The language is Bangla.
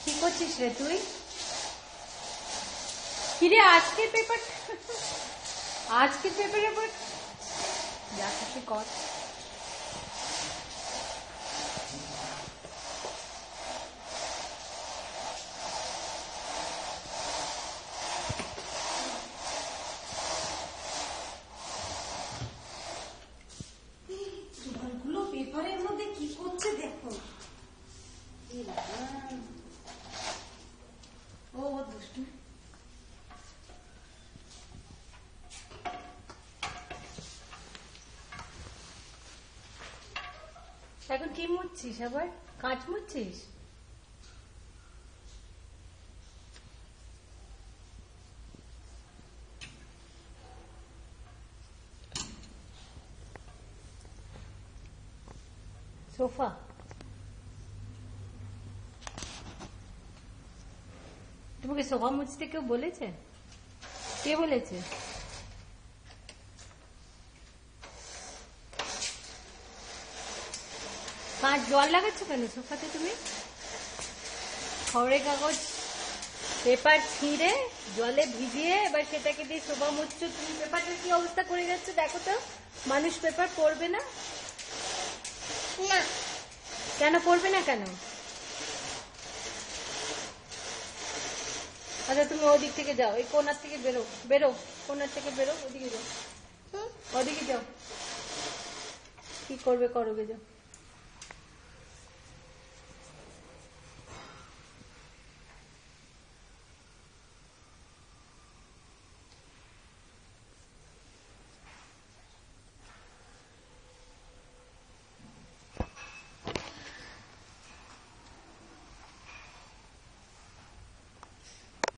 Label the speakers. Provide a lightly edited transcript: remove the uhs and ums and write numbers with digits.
Speaker 1: কি করছিস রে তুই? কিরে আজকের পেপারের উপর যা কিছু কর।
Speaker 2: পেপারের মধ্যে কি করছে দেখো। ও দুষ্টু।
Speaker 1: এখন কি মুছছিস? আবার কাঁচ মুছছিস? সোফা তোমাকে সোফা মুছতে কেউ বলেছে? কে বলেছে? কাঁচ জল লাগাচ্ছ কেন সোফাতে তুমি? খড়ের কাগজ পেপার ছিঁড়ে জলে ভিজিয়ে এবার সেটাকে দিয়ে সোফা মুছছো তুমি। পেপারটার কি অবস্থা করে যাচ্ছে দেখো তো। মানুষ পেপার পড়বে না? কেন পড়বে না কেন? আচ্ছা তুমি ওদিক থেকে যাও, এই কোনার থেকে বেরো কোনার থেকে বেরো, ওদিকে যাও, ওদিকে যাও, কি করবে করবে যাও।